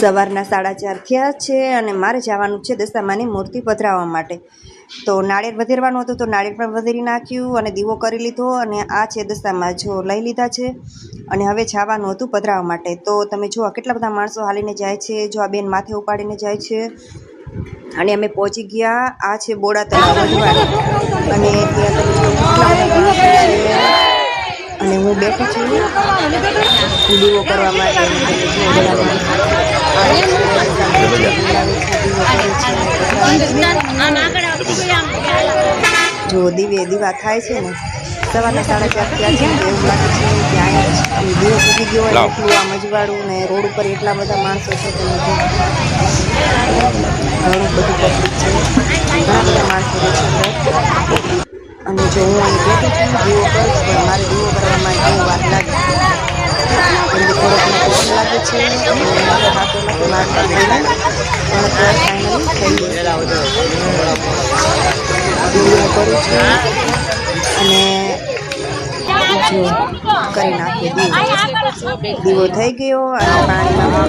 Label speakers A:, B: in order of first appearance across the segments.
A: સવારના 4:30 થયા છે અને મારે જવાનું છે દશામાની મૂર્તિ પધરાવવા માટે. તો નાળિયેર વધેરવાનું હતું તો નાળિયેર પણ વધેરી નાખ્યું અને દીવો કરી લીધો. અને આ છે દશામાં જો લઈ લીધા છે અને હવે જવાનું હતું પધરાવવા માટે. તો તમે જુઓ કેટલા બધા માણસો હાલીને જાય છે. જો આ બેન માથે ઉપાડીને જાય છે અને અમે પહોંચી ગયા. આ છે બોડા તળાવ વઢવાણ અને ત્યાં તમે જો કેટલા બધા માણસો છે અને હું બેઠી છું દીવો કરવા માટે. જો દીવા થાય છે ને સવારના 4:30 થયા છે એવું લાગે છે કે અહીંયા દીવો ફૂટી ગયો હોય એટલું આ મજવાળું ને રોડ ઉપર એટલા બધા માણસો છે. તમે જો ઘણું બધું પબ્લિક છે, ઘણા બધા માણસો છે. અને જો હું અહીં બેઠી છું દીવો કરું છું પણ મારે દીવો કરવામાં બહુ વાર લાગે કેમ કે થોડોક મને પસંદ લાગે છે અને મારા હાથોમાં તો વાર લાગે પણ અત્યારે ફાઇનલી થઈ ગયું. દીવો કરું છું અને જો કરી નાખીએ દીવો થઈ ગયો અને પાણીમાં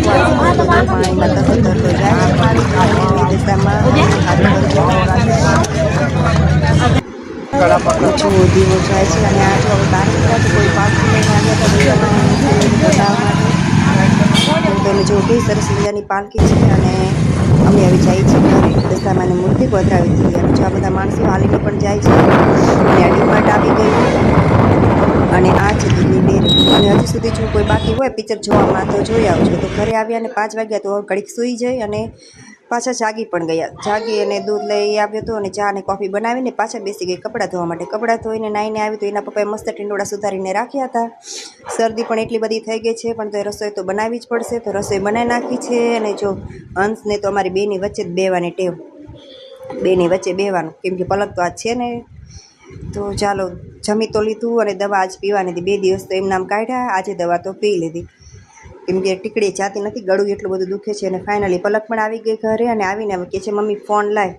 A: પાણીમાં તરતો જાય છે પાણી દિશામાં જો દીવો જાય છે. અને આ જો હવે 12 કોઈ પાછું લઈને આવ્યા તમે જો કેવી સરસ મજાની પાલકી છે. અને અમે આવી જઈએ છીએ ઘરે દશામાની મૂર્તિ પધરાવી દીધી. અને જો આ બધા માણસો હાલીને પણ જાય છે અને ડીમાર્ટ આવી ગયું અને આ છે દૂધની ડેરી. અને હજુ સુધી જો કોઈ બાકી હોય પિક્ચર જોવામાં તો જોઈ આવજો. તો ઘરે આવ્યા અને 5 વાગ્યા તો ઘડીક સૂઈ જાય અને પાછા જાગી પણ ગયા. જાગી અને દૂધ લઈ આવ્યો હતો અને ચા અને કોફી બનાવીને પાછા બેસી ગઈ કપડાં ધોવા માટે. કપડાં ધોઈને નાહીને આવી તો એના પપ્પાએ મસ્ત ટીંડોળા સુધારીને રાખ્યા હતા. શરદી પણ એટલી બધી થઈ ગઈ છે પણ તો રસોઈ તો બનાવવી જ પડશે. તો રસોઈ બનાવી નાખી છે. અને જો અંશને તો અમારી બેની વચ્ચે જ બેવાની ટેવ, બેની વચ્ચે બેવાનું કેમ કે પલક તો આજ છે ને. તો ચાલો જમી તો લીધું અને દવા આજ પીવાની હતી. 2 દિવસ તો એમ નામ કાઢ્યા, આજે દવા તો પી લીધી કેમ કે ટીકડી જાતી નથી, ગળું એટલું બધું દુખે છે. અને ફાઇનલી પલક પણ આવી ગઈ ઘરે અને આવીને કહે છે મમ્મી ફોન લાય.